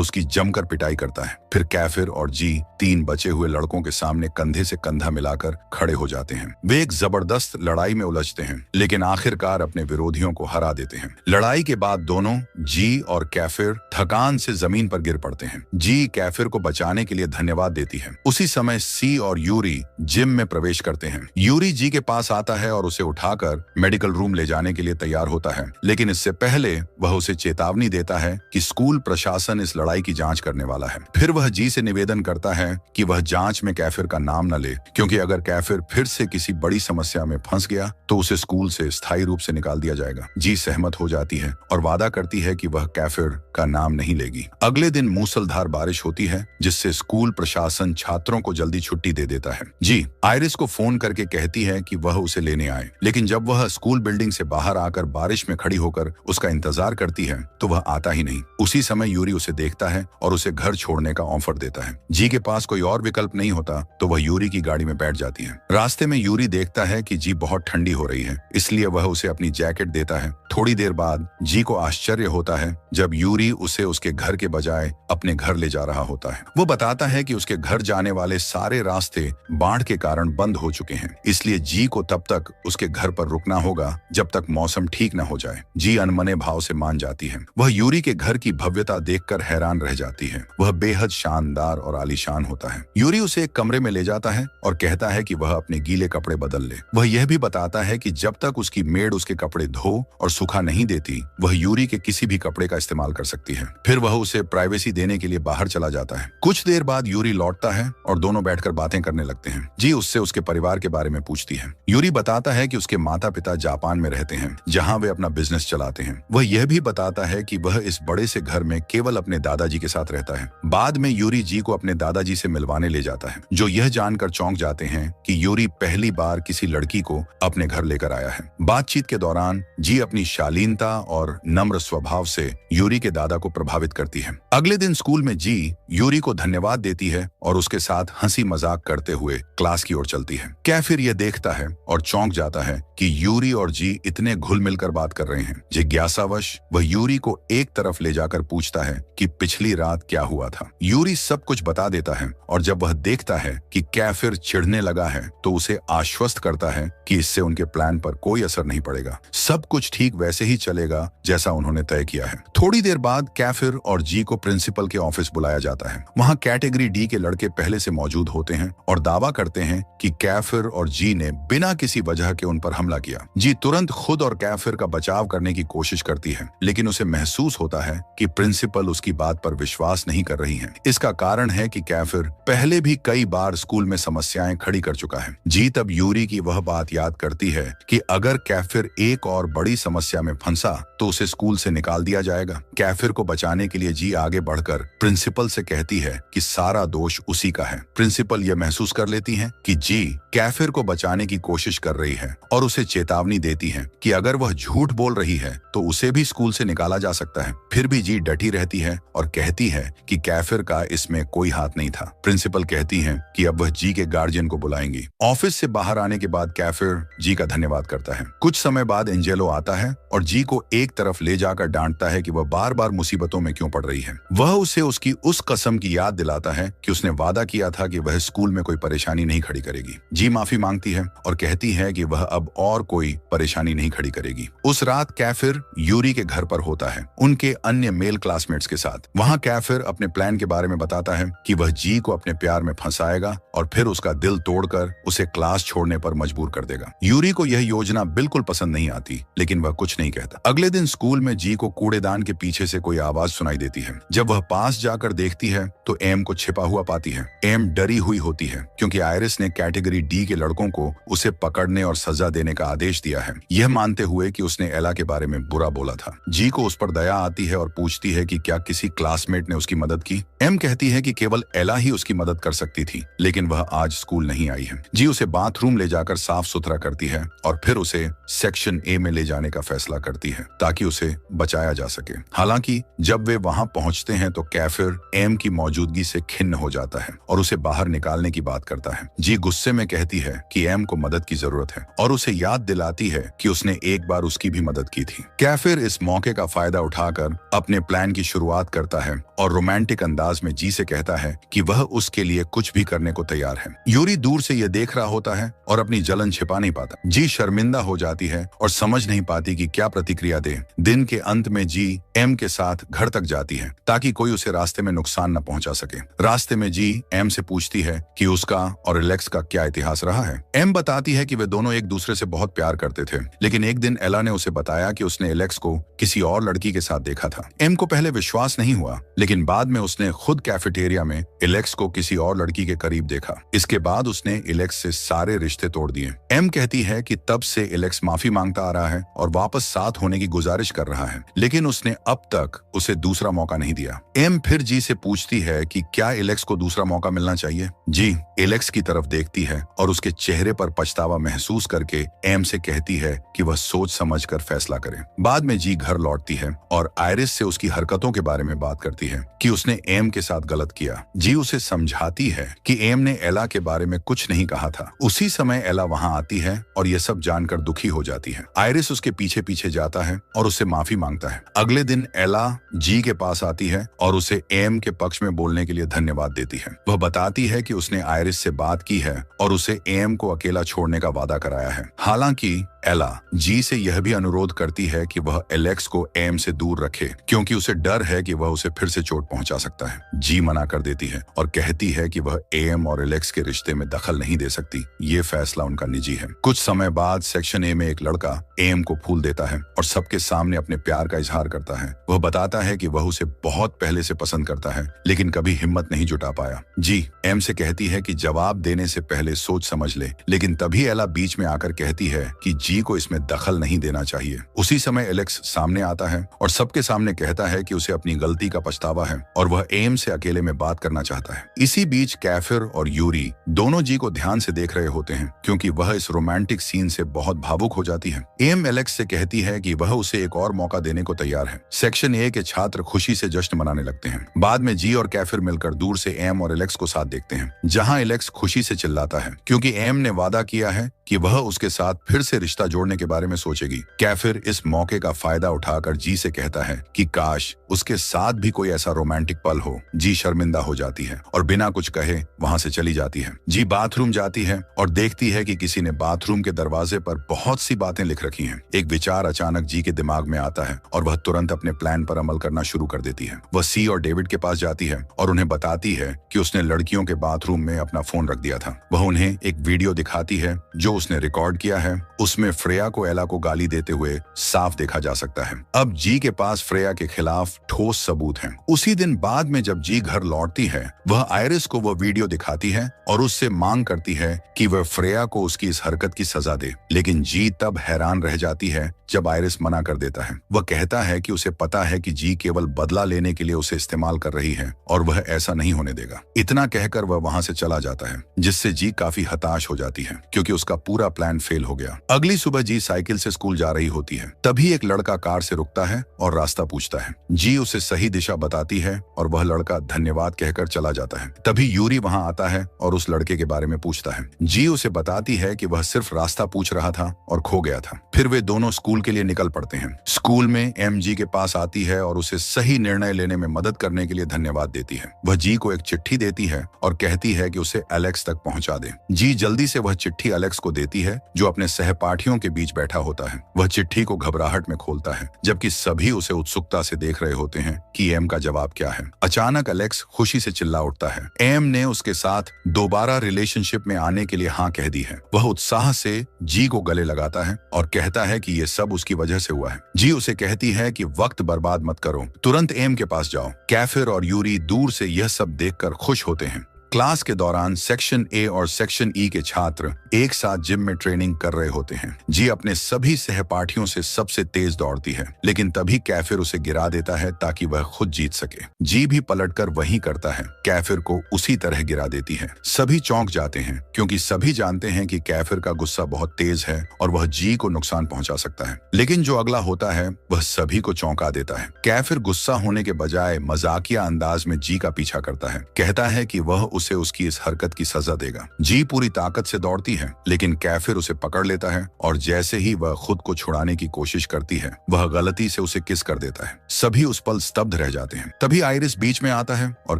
उसकी जमकर पिटाई करता है। फिर कैफिर और जी 3 बचे हुए लड़कों के सामने कंधे से कंधा मिलाकर खड़े हो जाते हैं। वे एक जबरदस्त लड़ाई में उलझते हैं, लेकिन आखिरकार अपने विरोधियों को हरा देते हैं। लड़ाई के बाद दोनों जी और कैफिर थकान से जमीन पर गिर पड़ते हैं। जी कैफिर को बचाने के लिए धन्यवाद देती है। उसी समय सी और यूरी जिम में प्रवेश करते हैं। यूरी जी के पास आता है और उसे उठाकर मेडिकल रूम ले जाने के लिए तैयार होता है, लेकिन इससे पहले वह उसे चेतावनी देता है कि स्कूल प्रशासन इस लड़ाई की जांच करने वाला है। फिर वह जी से निवेदन करता है कि वह जांच में कैफिर का नाम न ले, क्योंकि अगर कैफिर फिर से किसी बड़ी समस्या में फंस गया तो उसे स्कूल से स्थायी रूप से निकाल दिया जाएगा। जी सहमत हो जाती है और वादा करती है कि वह कैफिर का नाम नहीं लेगी। अगले दिन मूसलधार बारिश होती है, जिससे स्कूल प्रशासन छात्रों को जल्दी छुट्टी दे देता है। जी आयरिस को फोन करके कहती है कि वह उसे लेने आए, लेकिन जब वह स्कूल बिल्डिंग से बाहर आकर बारिश में खड़ी होकर उसका इंतजार करती है तो वह आता ही नहीं। उसी समय यूरी उसे देखता है और उसे घर छोड़ने का ऑफर देता है। जी के पास कोई और विकल्प नहीं होता तो वह यूरी की गाड़ी में बैठ जाती है। रास्ते में यूरी देखता है कि जी बहुत ठंडी हो रही है, इसलिए वह उसे अपनी जैकेट देता है। थोड़ी देर बाद जी को आश्चर्य होता है जब यूरी उसे उसके घर के बजाय अपने घर ले जा रहा होता है। वो बताता है कि उसके घर जाने वाले सारे रास्ते बाढ़ के कारण बंद हो चुके हैं, इसलिए जी को तब तक उसके घर पर रुकना होगा जब तक मौसम ठीक न हो जाए। जी अनमने भाव से मान जाती है। वह यूरी के घर की भव्यता देखकर हैरान रह जाती है। वह बेहद शानदार और आलीशान होता है। यूरी उसे एक कमरे में ले जाता है और कहता है कि वह अपने गीले कपड़े बदल ले। वह यह भी बताता है कि जब तक उसकी मेड उसके कपड़े धो और सुखा नहीं देती, वह यूरी के किसी भी कपड़े का इस्तेमाल कर सकती है। फिर वह उसे प्राइवेसी देने के लिए बाहर चला जाता है। कुछ देर बाद यूरी लौटता है और दोनों बैठकर बातें करने लगते हैं। जी उससे उसके परिवार के बारे में पूछती है। यूरी बताता है कि उसके माता पिता जापान में रहते हैं, जहां वे अपना बिजनेस चलाते हैं। वह यह भी बताता है कि वह इस बड़े से घर में केवल अपने दादाजी के साथ रहता है। बाद में यूरी जी को अपने दादाजी से मिलवाने ले जाता है, जो यह जानकर चौंक जाते हैं कि यूरी पहली बार किसी लड़की को अपने घर लेकर आया है। बातचीत के दौरान जी अपनी शालीनता और नम्र स्वभाव से यूरी के दादा को प्रभावित करती है। अगले दिन स्कूल में जी यूरी को धन्यवाद देती है और उसके साथ हंसी मजाक करते हुए क्लास की ओर चलती है। कैफिर यह देखता है और चौंक जाता है कि यूरी और जी इतने घुल मिलकर बात कर रहे हैं। जिज्ञासावश वह यूरी को एक तरफ ले जाकर पूछता है कि पिछली रात क्या हुआ था। यूरी सब कुछ बता देता है और जब वह देखता है कि कैफिर चिढ़ने लगा है तो उसे आश्वस्त करता है कि इससे उनके प्लान पर कोई असर नहीं पड़ेगा। सब कुछ ठीक वैसे ही चलेगा जैसा उन्होंने तय किया है। थोड़ी देर बाद कैफिर और जी को प्रिंसिपल के ऑफिस बुलाया जाता है। वहां कैटेगरी डी के लड़के पहले से मौजूद होते हैं और दावा करते हैं कि कैफिर और जी ने बिना किसी वजह के उन पर हमला किया। जी तुरंत खुद और कैफिर का बचाव करने की कोशिश करती है, लेकिन उसे महसूस होता है कि प्रिंसिपल उसकी बात पर विश्वास नहीं कर रही है। इसका कारण है कि कैफिर पहले भी कई बार स्कूल में समस्याएं खड़ी कर चुका है। जी तब यूरी की वह बात याद करती है कि अगर कैफिर एक और बड़ी समस्या में फंसा तो उसे स्कूल से निकाल दिया जाएगा। कैफिर को बचाने के लिए जी आगे बढ़कर प्रिंसिपल से कहती है कि सारा दोष उसी का है। प्रिंसिपल यह महसूस कर लेती हैं कि जी कैफिर को बचाने की कोशिश कर रही है और उसे चेतावनी देती है कि अगर वह झूठ बोल रही है तो उसे भी स्कूल से निकाला जा सकता है। फिर भी जी डटी रहती है और कहती है कि कैफिर का इसमें कोई हाथ नहीं था। प्रिंसिपल कहती हैं कि अब वह जी के गार्जियन को बुलाएंगी। ऑफिस से बाहर आने के बाद कैफिर जी का धन्यवाद करता है। कुछ समय बाद एंजेलो आता है और जी को एक तरफ ले जाकर डांटता है कि वह बार बार मुसीबतों में क्यों पड़ रही है। वह उसे उसकी उस कसम की याद दिलाता है कि उसने वादा किया था कि वह स्कूल में कोई परेशानी नहीं खड़ी करेगी। जी माफी मांगती है और कहती है कि वह अब और कोई परेशानी नहीं खड़ी करेगी। उस रात कैफिर यूरी के घर पर होता है, उनके अन्य मेल क्लासमेट्स के साथ। वहां कैफिर अपने प्लान के बारे में बताता है कि वह जी को अपने प्यार में फंसाएगा और फिर उसका दिल तोड़कर उसे क्लास छोड़ने पर मजबूर कर देगा। यूरी को यह योजना बिल्कुल पसंद नहीं आती, लेकिन वह कुछ नहीं कहता। अगले दिन स्कूल में जी को कूड़ेदान के पीछे से कोई आवाज सुनाई देती है। जब वह पास जाकर देखती है तो एम को छिपा हुआ पाती है। एम डरी हुई होती है क्योंकि आयरिस ने कैटेगरी डी के लड़कों को उसे पकड़ने और सजा देने का आदेश दिया है, यह मानते हुए कि उसने एला के बारे में बुरा बोला था। जी को उस पर दया आती है और पूछती है कि क्या किसी क्लासमेट ने उसकी मदद की। एम कहती है कि केवल एला ही उसकी मदद कर सकती थी, लेकिन वह आज स्कूल नहीं आई है। जी उसे बाथरूम ले जाकर साफ सुथरा करती है और फिर उसे सेक्शन ए में ले जाने का फैसला करती है ताकि उसे बचाया जा सके। हालांकि जब वे वहां पहुंचते हैं तो कैफिर एम की मौजूदगी से खिन्न हो जाता है और उसे बाहर निकालने की बात करता है। जी गुस्से में कहती है कि एम को मदद की जरूरत है और उसे याद दिलाती है कि उसने एक बार उसकी भी मदद की थी। कैफिर इस मौके का फायदा उठाकर अपने प्लान की शुरुआत करता है और रोमांटिक अंदाज में जी से कहता है कि वह उसके लिए कुछ भी करने को तैयार है। यूरी दूर से यह देख रहा होता है और अपनी जलन छिपा नहीं पाता। जी शर्मिंदा हो जाती है और समझ नहीं पाती कि क्या प्रतिक्रिया दे। दिन के अंत में जी एम के साथ घर तक जाती है ताकि कोई उसे रास्ते में नुकसान न पहुंचा सके। रास्ते में जी एम से पूछती है कि उसका और एलेक्स का क्या इतिहास रहा है। एम बताती है कि वे दोनों एक दूसरे से बहुत प्यार करते थे, लेकिन एक दिन एला ने उसे बताया कि उसने एलेक्स को किसी और लड़की के साथ देखा था। एम को पहले विश्वास नहीं हुआ, लेकिन बाद में उसने खुद कैफेटेरिया में एलेक्स को किसी और लड़की के करीब देखा। इसके बाद उसने एलेक्स से सारे रिश्ते तोड़ दिए। एम कहती है कि तब से एलेक्स माफी मांगता आ रहा है और वापस साथ होने की गुजारिश कर रहा है, लेकिन उसने अब तक उसे दूसरा मौका नहीं दिया। एम फिर जी से पूछती है कि क्या एलेक्स को दूसरा मौका मिलना चाहिए। जी एलेक्स की तरफ देखती है और उसके चेहरे पर पछतावा महसूस करके एम से कहती है कि वह सोच समझ कर फैसला करे। बाद में जी घर लौटती है और आयरिस से उसकी हरकतों के बारे में बात करती है कि उसने एम के साथ गलत किया। जी उसे समझाती है कि एम ने एला के बारे में कुछ नहीं कहा था। उसी समय एला वहां आती है और यह सब जानकर दुखी हो जाती है। आयरिस उसके पीछे पीछे जाता है और उससे माफी मांगता है। अगले दिन एला जी के पास आती है और उसे एम के पक्ष में बोलने के लिए धन्यवाद देती है। वह बताती है कि उसने आयरिस से बात की है और उसे एम को अकेला छोड़ने का वादा कराया है। हालांकि एला जी से यह भी अनुरोध करती है कि वह एलेक्स को एम से दूर रखे, क्योंकि उसे डर है कि वह उसे फिर से चोट पहुंचा सकता है। जी मना कर देती है और कहती है कि वह एम और एलेक्स के रिश्ते में दखल नहीं दे सकती। ये फैसला उनका निजी है। कुछ समय बाद सेक्शन ए में एक लड़का एम को फूल देता है और सबके सामने अपने प्यार का इजहार करता है। वह बताता है कि वह उसे बहुत पहले से पसंद करता है, लेकिन कभी हिम्मत नहीं जुटा पाया। जी एम से कहती है कि जवाब देने से पहले सोच समझ ले, लेकिन तभी एला बीच में आकर कहती है कि जी को इसमें दखल नहीं देना चाहिए। उसी समय एलेक्स सामने आता है और सबके सामने कहता है कि उसे अपनी गलती का पछतावा है और वह एम से अकेले में बात करना चाहता है। इसी बीच कैफिर और यूरी दोनों जी को ध्यान से देख रहे होते हैं, क्योंकि वह इस रोमांटिक सीन से बहुत भावुक हो जाती है। एम एलेक्स से कहती है कि वह उसे एक और मौका देने को तैयार है। सेक्शन ए के छात्र खुशी से जश्न मनाने लगते हैं। बाद में जी और कैफिर मिलकर दूर से एम और एलेक्स को साथ देखते हैं, जहां एलेक्स खुशी से चिल्लाता है क्योंकि एम ने वादा किया है कि वह उसके साथ फिर से रिश्ता जोड़ने के बारे में सोचेगी। कैफिर इस मौके का फायदा उठाकर जी से कहता है कि काश उसके साथ भी कोई ऐसा रोमांटिक पल हो। जी शर्मिंदा हो जाती है और बिना कुछ कहे वहां से चली जाती है। जी बाथरूम जाती है और देखती है कि किसी ने बाथरूम के दरवाजे पर बहुत सी बातें लिख रखी हैं। एक विचार अचानक जी के दिमाग में आता है और वह तुरंत अपने प्लान पर अमल करना शुरू कर देती है। वह सी और डेविड के पास जाती है और उन्हें बताती है कि उसने लड़कियों के बाथरूम में अपना फोन रख दिया था। वह उन्हें एक वीडियो दिखाती है जो उसने रिकॉर्ड किया है। उसमें फ्रेया को एला को गाली देते हुए साफ देखा जा सकता है। अब जी के पास फ्रेया के खिलाफ ठोस सबूत हैं। उसी दिन बाद में जब जी घर लौटती है, वह आयरिस को वह वीडियो दिखाती है और उससे मांग करती है कि वह फ्रेया को उसकी इस हरकत की सजा दे, लेकिन जी तब हैरान रह जाती है जब आयरिस मना कर देता है। वह कहता है कि उसे पता है कि जी केवल बदला लेने के लिए उसे इस्तेमाल कर रही है और वह ऐसा नहीं होने देगा। इतना कहकर वह वहां से चला जाता है, जिससे जी काफी हताश हो जाती है क्योंकि उसका पूरा प्लान फेल हो गया। अगली सुबह जी साइकिल से स्कूल जा रही होती है। तभी एक लड़का कार से रुकता है और रास्ता पूछता है। जी उसे सही दिशा बताती है और वह लड़का धन्यवाद कहकर चला जाता है। तभी यूरी वहां आता है और उस लड़के के बारे में पूछता है। जी उसे बताती है कि वह सिर्फ रास्ता पूछ रहा था और खो गया था। फिर वे दोनों स्कूल के लिए निकल पड़ते हैं। स्कूल में एम जी के पास आती है और उसे सही निर्णय लेने में मदद करने के लिए धन्यवाद देती है। वह जी को एक चिट्ठी देती है और कहती है कि उसे एलेक्स तक पहुंचा दे। जी जल्दी से वह चिट्ठी एलेक्स को देती है, जो अपने सहपाठियों के बीच बैठा होता है। वह चिट्ठी को घबराहट में खोलता है, जबकि सभी उसे उत्सुकता से देख रहे होते हैं कि एम का जवाब क्या है। अचानक एलेक्स खुशी से चिल्ला उठता है। एम ने उसके साथ दोबारा रिलेशनशिप में आने के लिए हाँ कह दी है। वह उत्साह से जी को गले लगाता है और कहता है कि यह सब उसकी वजह से हुआ है। जी उसे कहती है कि वक्त बर्बाद मत करो, तुरंत एम के पास जाओ। कैफिर और यूरी दूर से यह सब देखकर खुश होते हैं। क्लास के दौरान सेक्शन ए और सेक्शन ई के छात्र एक साथ जिम में ट्रेनिंग कर रहे होते हैं। जी अपने सभी सहपाठियों से सबसे तेज दौड़ती है, लेकिन तभी कैफिर उसे गिरा देता है ताकि वह खुद जीत सके। जी भी पलटकर वही करता है, कैफिर को उसी तरह गिरा देती है। सभी चौंक जाते हैं क्योंकि सभी जानते हैं कि कैफिर का गुस्सा बहुत तेज है और वह जी को नुकसान पहुंचा सकता है। लेकिन जो अगला होता है वह सभी को चौंका देता है। कैफिर गुस्सा होने के बजाय मजाकिया अंदाज में जी का पीछा करता है, कहता है कि वह उसे उसकी इस हरकत की सजा देगा। जी पूरी ताकत से दौड़ती है, लेकिन कैफिर उसे पकड़ लेता है और जैसे ही वह खुद को छुड़ाने की कोशिश करती है, वह गलती से उसे किस कर देता है। सभी उस पल स्तब्ध रह जाते हैं। तभी आयरिस बीच में आता है और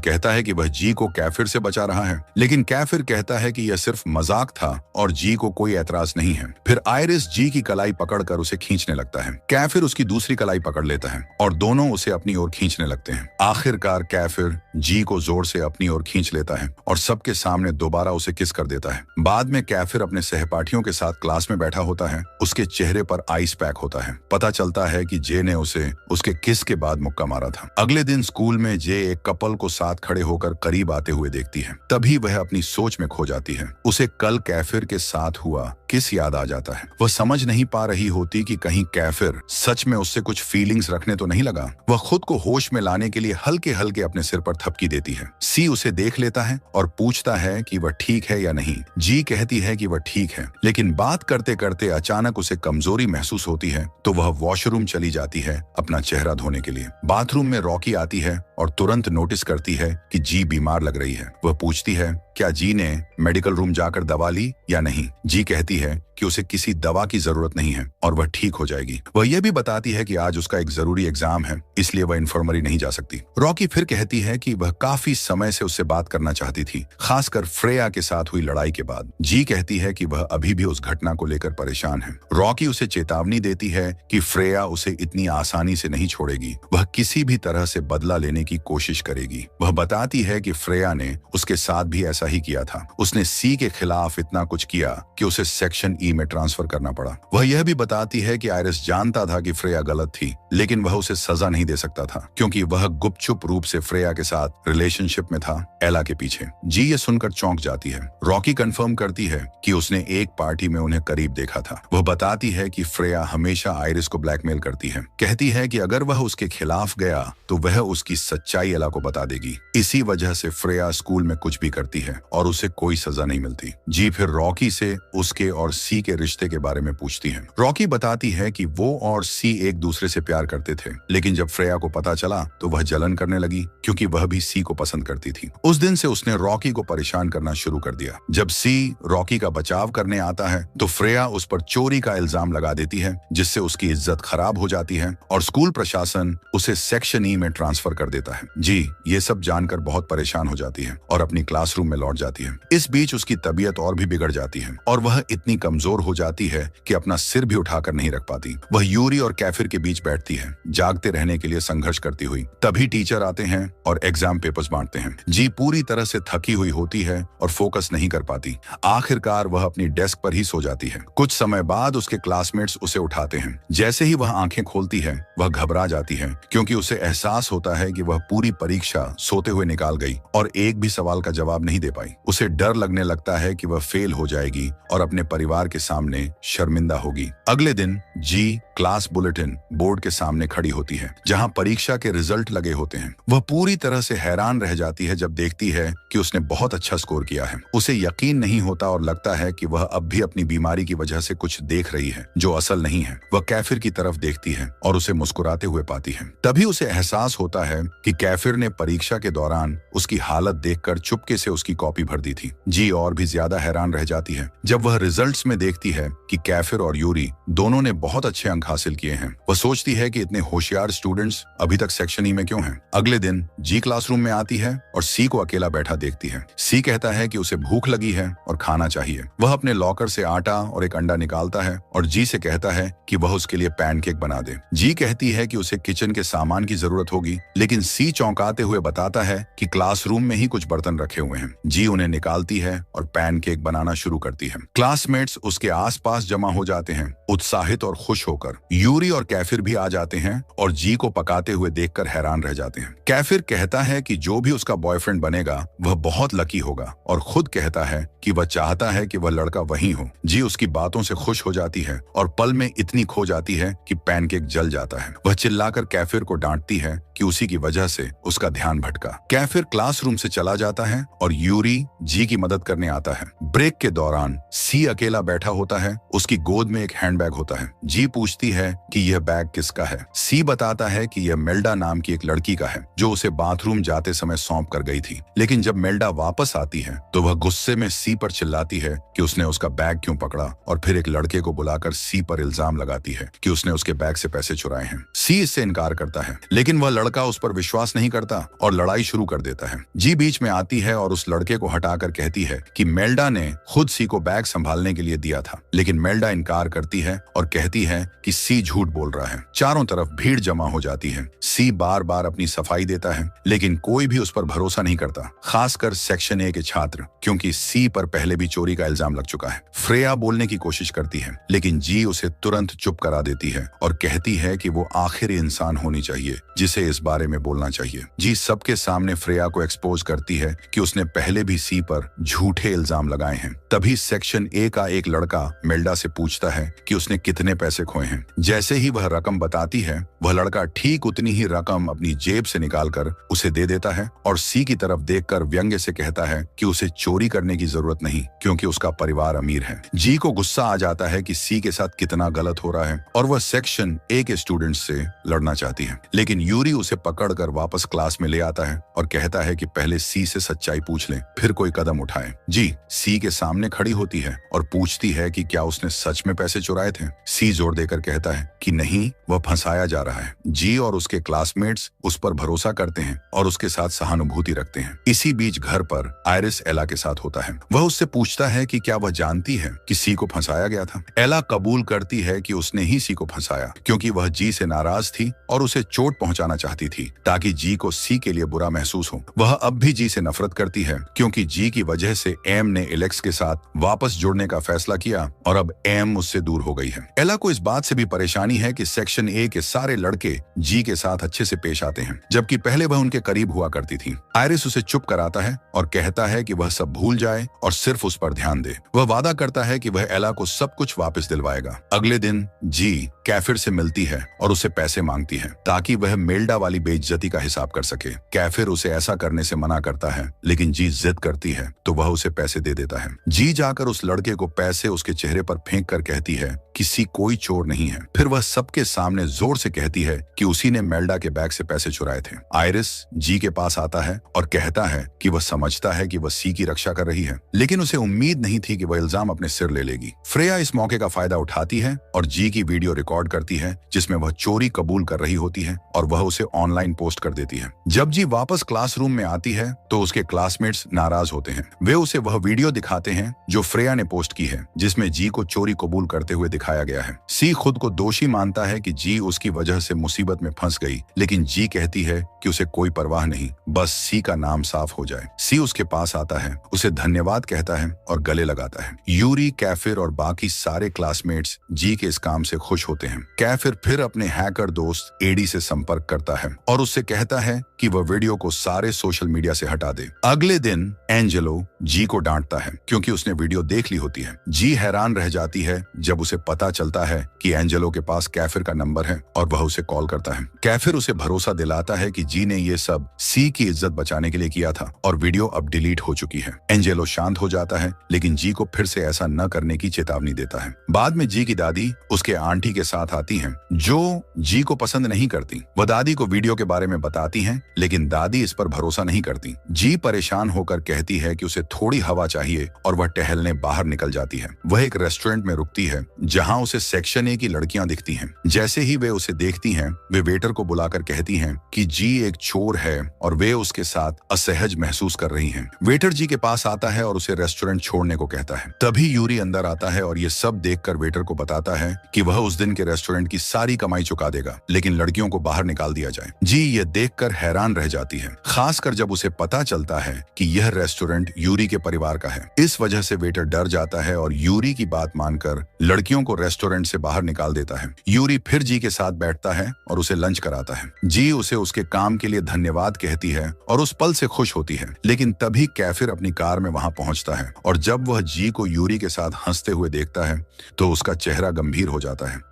कहता है कि वह जी को कैफिर से बचा रहा है, लेकिन कैफिर कहता है कि यह सिर्फ मजाक था और जी को कोई एतराज नहीं है। फिर आयरिस जी की कलाई पकड़कर उसे खींचने लगता है। कैफिर उसकी दूसरी कलाई पकड़ लेता है और दोनों उसे अपनी ओर खींचने लगते हैं। आखिरकार कैफिर जी को जोर से अपनी ओर खींच लेता है और सबके सामने दोबारा उसे किस कर देता है। बाद में कैफिर अपने सहपाठियों के साथ क्लास में बैठा होता है। उसके चेहरे पर आइस पैक होता है। पता चलता है कि जे ने उसे उसके किस के बाद मुक्का मारा था। अगले दिन स्कूल में जे एक कपल को साथ खड़े होकर करीब आते हुए देखती है। तभी वह अपनी सोच में खो जाती है। उसे कल कैफिर के साथ हुआ किस याद आ जाता है। वह समझ नहीं पा रही होती कि कहीं कैफिर सच में उससे कुछ फीलिंग्स रखने तो नहीं लगा। वह खुद को होश में लाने के लिए हल्के हल्के अपने सिर पर थपकी देती है। सी उसे देख लेता है और पूछता है कि वह ठीक है या नहीं। जी कहती है कि वह ठीक है, लेकिन बात करते करते अचानक उसे कमजोरी महसूस होती है, तो वह वॉशरूम चली जाती है अपना चेहरा धोने के लिए। बाथरूम में रॉकी आती है और तुरंत नोटिस करती है कि जी बीमार लग रही है। वह पूछती है क्या जी ने मेडिकल रूम जाकर दवा ली या नहीं। जी कहती है कि उसे किसी दवा की जरूरत नहीं है और वह ठीक हो जाएगी। वह यह भी बताती है कि आज उसका एक जरूरी एग्जाम है, इसलिए वह इन्फर्मरी नहीं जा सकती। रॉकी फिर कहती है कि वह काफी समय से उससे बात करना चाहती थी, खासकर फ्रेया के साथ हुई लड़ाई के बाद। जी कहती है कि वह अभी भी उस घटना को लेकर परेशान है। रॉकी उसे चेतावनी देती है कि फ्रेया उसे इतनी आसानी से नहीं छोड़ेगी, वह किसी भी तरह से बदला लेने की कोशिश करेगी। वह बताती है कि फ्रेया ने उसके साथ भी ऐसा ही किया था। उसने सी के खिलाफ इतना कुछ किया कि उसे सेक्शन ई में ट्रांसफर करना पड़ा। वह यह भी बताती है कि आयरिस जानता था कि फ्रेया गलत थी, लेकिन वह उसे सजा नहीं दे सकता था क्योंकि वह गुपचुप रूप से फ्रेया के साथ रिलेशनशिप में था, एला के पीछे। जी ये सुनकर चौंक जाती है। रॉकी कंफर्म करती है कि उसने एक पार्टी में उन्हें करीब देखा था। वह बताती है कि फ्रेया हमेशा आयरिस को ब्लैकमेल करती है। कहती है कि अगर वह उसके खिलाफ गया तो वह उसकी सच्चाई एला को बता देगी। इसी वजह से फ्रेया स्कूल में कुछ भी करती है और उसे कोई सजा नहीं मिलती। जी फिर रॉकी से उसके और सी के रिश्ते के बारे में पूछती है। रॉकी बताती है कि वो और सी एक दूसरे से प्यार करते थे, लेकिन जब फ्रेया को पता चला तो वह जलन करने लगी क्योंकि वह भी सी को पसंद करती थी। उस दिन से उसने रॉकी को परेशान करना शुरू कर दिया। जब सी रॉकी का बचाव करने आता है तो फ्रेया उस पर चोरी का इल्जाम लगा देती है, जिससे उसकी इज्जत खराब हो जाती है और स्कूल प्रशासन उसे सेक्शन ई में ट्रांसफर कर देता है। जी ये सब जानकर बहुत परेशान हो जाती है और अपनी क्लासरूम में लौट जाती है। इस बीच उसकी तबीयत और भी बिगड़ जाती है और वह इतनी कमजोर हो जाती है कि अपना सिर भी उठाकर नहीं रख पाती। वह यूरी और कैफिर के बीच बैठती है, जागते रहने के लिए संघर्ष करती हुई। तभी टीचर आते हैं और एग्जाम पेपर्स बांटते हैं। जी पूरी तरह से थकी हुई होती है और फोकस नहीं कर पाती। आखिरकार वह अपनी डेस्क पर ही सो जाती है। कुछ समय बाद उसके क्लासमेट्स उसे उठाते हैं। जैसे ही वह आंखें खोलती है वह घबरा जाती है क्योंकि उसे एहसास होता है कि वह पूरी परीक्षा सोते हुए निकाल गई और एक भी सवाल का जवाब नहीं दे पाई। उसे डर लगने लगता है कि वह फेल हो जाएगी और अपने परिवार के सामने शर्मिंदा होगी। अगले दिन जी क्लास बुलेटिन बोर्ड के सामने खड़ी होती है जहां परीक्षा के रिजल्ट लगे होते हैं। वह पूरी तरह से हैरान रह जाती है जब देखती है कि उसने बहुत अच्छा स्कोर किया है। उसे यकीन नहीं होता और लगता है कि वह अब भी अपनी बीमारी की वजह से कुछ देख रही है जो असल नहीं है। वह कैफिर की तरफ देखती है और उसे मुस्कुराते हुए पाती है। तभी उसे एहसास होता है कि कैफिर ने परीक्षा के दौरान उसकी हालत देखकर चुपके से उसकी कॉपी भर दी थी। जी और भी ज्यादा हैरान रह जाती है जब वह रिजल्ट्स में देखती है कि कैफिर और यूरी दोनों ने बहुत अच्छे अंक हासिल किए हैं। वह सोचती है कि इतने होशियार स्टूडेंट्स अभी तक सेक्शन ई में क्यों हैं। अगले दिन जी क्लासरूम में आती है और सी को अकेला बैठा देखती है। सी कहता है कि उसे भूख लगी है और खाना चाहिए। वह अपने लॉकर से आटा और एक अंडा निकालता है और जी से कहता है कि वह उसके लिए पैनकेक बना दे। जी कहती है कि उसे किचन के सामान की जरूरत होगी, लेकिन सी चौंकाते हुए बताता है कि क्लासरूम में ही कुछ बर्तन रखे हुए हैं। जी उन्हें निकालती है और पैनकेक बनाना शुरू करती है। क्लासमेट्स उसके आसपास जमा हो जाते हैं, उत्साहित और खुश होकर। यूरी और कैफिर भी आ जाते हैं और जी को पकाते हुए देखकर हैरान रह जाते हैं। कैफिर कहता है कि जो भी उसका बॉयफ्रेंड बनेगा वह बहुत लकी होगा और खुद कहता है कि वह चाहता है कि वह लड़का वही हो। जी उसकी बातों से खुश हो जाती है और पल में इतनी खो जाती है कि पैनकेक जल जाता है। वह चिल्लाकर कैफिर को डांटती है कि उसी की वजह से उसका ध्यान भटका। कैफिर क्लासरूम से चला जाता है और यूरी जी की मदद करने आता है। ब्रेक के दौरान सी अकेला बैठा होता है, उसकी गोद में एक हैंडबैग होता है। जी पूछती है कि यह बैग किसका है। सी बताता है कि यह मेल्डा नाम की एक लड़की का है जो उसे बाथरूम जाते समय सौंप कर गई थी। लेकिन जब मेल्डा वापस आती है तो वह गुस्से में सी पर चिल्लाती है कि उसने उसका बैग क्यों पकड़ा और फिर एक लड़के को बुलाकर सी पर इल्जाम लगाती है कि उसने उसके बैग से पैसे चुराए हैं। सी इससे इनकार करता है लेकिन वह लड़का उस पर विश्वास नहीं करता और लड़ाई शुरू कर देता है। जी बीच में आती है और उस लड़के को हटाकर कहती है कि मेल्डा ने खुद सी को बैग संभालने के लिए दिया था। लेकिन मेल्डा इनकार करती है और कहती है कि सी झूठ बोल रहा है। चारों तरफ भीड़ जमा हो जाती है। सी बार बार अपनी सफाई देता है लेकिन कोई भी उस पर भरोसा नहीं करता, खासकर सेक्शन ए के छात्र, क्योंकि सी पर पहले भी चोरी का इल्जाम लग चुका है। फ्रेया बोलने की कोशिश करती है लेकिन जी उसे तुरंत चुप करा देती है और कहती है कि वो आखिरी इंसान होनी चाहिए जिसे इस बारे में बोलना चाहिए। जी सबके सामने फ्रेया को एक्सपोज करती है कि उसने पहले भी सी पर झूठे इल्जाम लगाए हैं। तभी सेक्शन ए का एक लड़का मेल्डा से पूछता है कि उसने कितने पैसे खोए हैं। जैसे ही वह रकम बताती है वह लड़का ठीक उतनी ही रकम अपनी जेब से निकालकर उसे दे देता है और सी की तरफ देखकर व्यंग्य से कहता है कि उसे चोरी करने की जरूरत नहीं क्योंकि उसका परिवार अमीर है। जी को गुस्सा आ जाता है कि सी के साथ कितना गलत हो रहा है और वह सेक्शन ए के स्टूडेंट्स से लड़ना चाहती है। लेकिन यूरी उसे पकड़कर वापस क्लास में ले आता है और कहता है कि पहले सी से सच्चाई पूछ ले फिर कोई कदम उठाए। जी सी के सामने खड़ी होती है और पूछती है कि क्या उसने सच में पैसे चुराए थे। सी जोर देकर कहता है कि नहीं, वह फंसाया जा रहा है। जी और उसके क्लासमेट्स उस पर भरोसा करते हैं और उसके साथ सहानुभूति रखते हैं। इसी बीच घर पर आयरिस एला के साथ होता है। वह उससे पूछता है कि क्या वह जानती है कि सी को फंसाया गया था। एला कबूल करती है कि उसने ही सी को फंसाया क्योंकि वह जी से नाराज थी और उसे चोट पहुंचाना चाहती थी ताकि जी को सी के लिए बुरा महसूस हो। वह अब भी जी से नफरत करती है क्योंकि जी की वजह से एम ने एलेक्स के साथ वापस जुड़ने का फैसला किया और अब एम उससे दूर हो गई है। एला को इस बात से भी परेशानी है कि सेक्शन ए के सारे लड़के जी के साथ अच्छे से पेश आते हैं जबकि पहले वह उनके करीब हुआ करती थी। आयरिस उसे चुप कराता है और कहता है कि वह सब भूल जाए और सिर्फ उस पर ध्यान दे। वह वादा करता है कि वह एला को सब कुछ वापस दिलवाएगा। अगले दिन जी कैफिर से मिलती है और उसे पैसे मांगती है ताकि वह मेल्डा वाली बेइज्जती का हिसाब कर सके। कैफिर उसे ऐसा करने से मना करता है लेकिन जी जिद करती है तो वह उसे पैसे दे देता है। जी जाकर उस लड़के को पैसे उसके चेहरे पर फेंक कर कहती है किसी कोई चोर नहीं है। फिर वह सबके सामने जोर से कहती है कि उसी ने मेल्डा के बैग से पैसे चुराए थे। आयरिस जी के पास आता है और कहता है कि वह समझता है कि वह सी की रक्षा कर रही है लेकिन उसे उम्मीद नहीं थी कि वह इल्जाम अपने सिर ले लेगी। फ्रेया इस मौके का फायदा उठाती है और जी की वीडियो रिकॉर्ड करती है जिसमें वह चोरी कबूल कर रही होती है और वह उसे ऑनलाइन पोस्ट कर देती है। जब जी वापस क्लासरूम में आती है तो उसके क्लासमेट्स नाराज होते हैं। वे उसे वह वीडियो दिखाते हैं जो फ्रेया ने पोस्ट की है जिसमें जी को चोरी कबूल करते हुए दिखाया गया है। सी खुद को दोषी मानता है कि जी उसकी वजह से मुसीबत में फंस गई लेकिन जी कहती है कि उसे कोई परवाह नहीं, बस सी का नाम साफ हो जाए। सी उसके पास आता है, उसे धन्यवाद कहता है और गले लगाता है। यूरी, कैफिर और बाकी सारे क्लासमेट्स जी के इस काम से खुश होते हैं। कैफिर फिर अपने हैकर दोस्त एडी से संपर्क करता है और उससे कहता है कि वह वीडियो को सारे सोशल मीडिया से हटा दे। अगले दिन एंजेलो जी को डांटता है क्योंकि उसने वीडियो देख ली होती है। जी हैरान रह जाती है जब उसे पता चलता है कि एंजेलो के पास कैफिर का नंबर है और वह उसे कॉल करता है। कैफिर उसे भरोसा दिलाता है कि जी ने ये सब सी की इज्जत बचाने के लिए किया था और वीडियो अब डिलीट हो चुकी है। एंजेलो शांत हो जाता है लेकिन जी को फिर से ऐसा न करने की चेतावनी देता है। बाद में जी की दादी उसके आंटी के साथ आती हैं जो जी को पसंद नहीं करती। वह दादी को वीडियो के बारे में बताती हैं लेकिन दादी इस पर भरोसा नहीं करती। जी परेशान होकर कहती है कि उसे थोड़ी हवा चाहिए और वह टहलने बाहर निकल जाती है। वह एक रेस्टोरेंट में रुकती है जहां उसे सेक्शन ए की लड़कियां दिखती हैं। जैसे ही वे उसे देखती हैं वे वेटर को बुलाकर कहती हैं कि जी एक चोर है और वे उसके साथ असहज महसूस कर रही हैं। वेटर जी के पास आता है और उसे रेस्टोरेंट छोड़ने को कहता है। तभी यूरी अंदर आता है और ये सब देखकर वेटर को बताता है कि वह उस दिन के रेस्टोरेंट की सारी कमाई चुका देगा लेकिन लड़कियों को बाहर निकाल दिया जाए। जी ये देखकर हैरान हैरान रह जाती है, खासकर जब उसे पता चलता है कि यह रेस्टोरेंट यूरी के परिवार का है। इस वजह से वेटर डर जाता है और यूरी की बात मानकर लड़कियों को रेस्टोरेंट से बाहर निकाल देता है। यूरी फिर जी के साथ बैठता है और उसे लंच कराता है। जी उसे उसके काम के लिए धन्यवाद कहती है और उस पल से खुश होती है। लेकिन तभी कैफिर अपनी कार में वहां पहुंचता है और जब वह जी को यूरी के साथ हंसते हुए देखता है तो उसका चेहरा गंभीर हो जाता है।